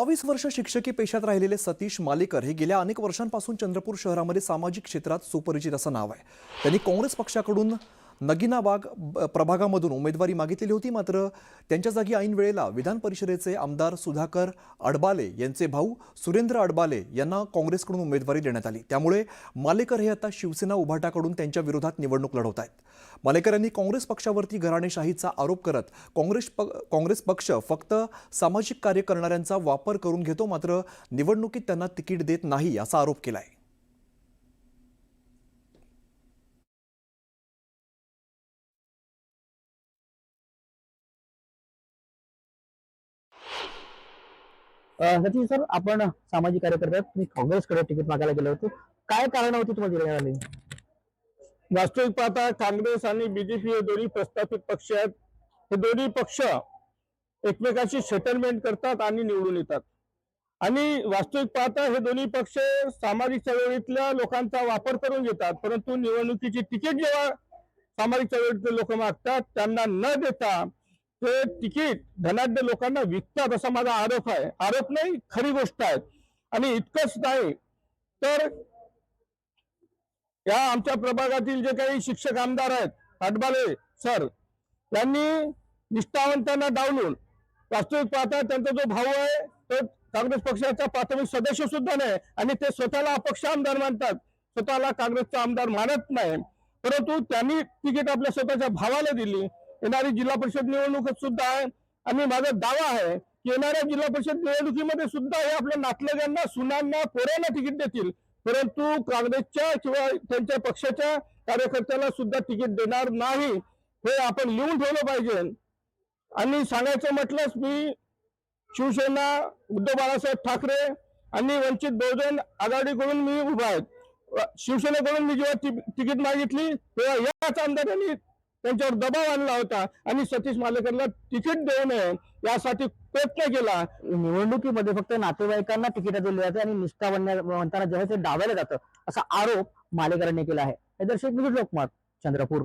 22 वर्ष शिक्षकी पेशात राहिलेले सतीश मालेकर हे गेल्या अनेक वर्षांपासून चंद्रपूर शहरामध्ये सामाजिक क्षेत्रात सुपरिचित असं नाव आहे। त्यांनी काँग्रेस पक्षाकडून नगिनाबाग प्रभागामधून उमेदवारी मागितलेली होती, मात्र त्यांच्या जागी ऐन वेळेला विधान परिषदेचे आमदार सुधाकर अडबाले यांचे भाऊ सुरेंद्र अडबाले यांना काँग्रेसकडून उमेदवारी देण्यात आली। त्यामुळे मालेकर हे आता शिवसेना उभाटाकडून त्यांच्या विरोधात निवडणूक लढवत आहेत। मालेकर यांनी काँग्रेस पक्षावरती घराणेशाहीचा आरोप करत काँग्रेस पक्ष फक्त सामाजिक कार्य करणाऱ्यांचा वापर करून घेतो, मात्र निवडणुकीत त्यांना तिकीट देत नाही असा आरोप केला आहे। सचिन सर, आपण सामाजिक कार्यकर्ते तुम्ही काँग्रेसकडे तिकीट मागायला गेले होते, काय कारण होती तुम्हाला देण्यात आली? वास्तविक पाहता काँग्रेस आणि बीजेपी हे दोन्ही प्रस्थापित पक्ष आहेत। हे दोन्ही पक्ष एकमेकांशी सेटलमेंट करतात आणि निवडून येतात। आणि वास्तविक पाहता हे दोन्ही पक्ष सामाजिक चळवळीतल्या लोकांचा वापर करून घेतात, परंतु निवडणुकीची तिकीट जेव्हा सामाजिक चळवळीतले लोक मागतात त्यांना न देता ते तिकीट धनाढ्य लोकांना विकतात, असा माझा आरोप आहे। आरोप नाही, खरी गोष्ट आहे। आणि इतकंच नाही तर या आमच्या प्रभागातील जे काही शिक्षक आमदार आहेत, अडबाले सर यांनी निष्ठावंतांना डावलून, वास्तविक पाहता त्यांचा जो भाऊ आहे तो काँग्रेस पक्षाचा प्राथमिक सदस्य सुद्धा नाही आणि ते स्वतःला अपक्ष आमदार मानतात, स्वतःला काँग्रेसचा आमदार मानत नाही, परंतु त्यांनी तिकीट आपल्या स्वतःच्या भावाला दिली। येणारी जिल्हा परिषद निवडणूक सुद्धा आहे आणि माझा दावा आहे की येणाऱ्या जिल्हा परिषद निवडणुकीमध्ये सुद्धा हे आपल्या नातलगांना, सुनांना, पोरांना तिकीट देतील, परंतु काँग्रेसच्या किंवा त्यांच्या पक्षाच्या कार्यकर्त्याला सुद्धा तिकीट देणार नाही, हे आपण लिहून ठेवलं पाहिजे। आणि सांगायचं म्हटलंच, मी शिवसेना, उद्धव बाळासाहेब ठाकरे आणि वंचित बहुजन आघाडीकडून मी उभा आहे। शिवसेनेकडून मी जेव्हा तिकीट मागितली तेव्हा याच आमदारांनी त्यांच्यावर दबाव आणला होता आणि सतीश मालेकरला तिकीट देऊ नये यासाठी प्रयत्न केला। निवडणुकीमध्ये फक्त नातेवाईकांना तिकीट दिली जाते आणि निष्ठावंतांना जेव्हा ते डावायला जातं असा आरोप मालेकरांनी केला आहे। हे दर्शक लोकमत, चंद्रपूर।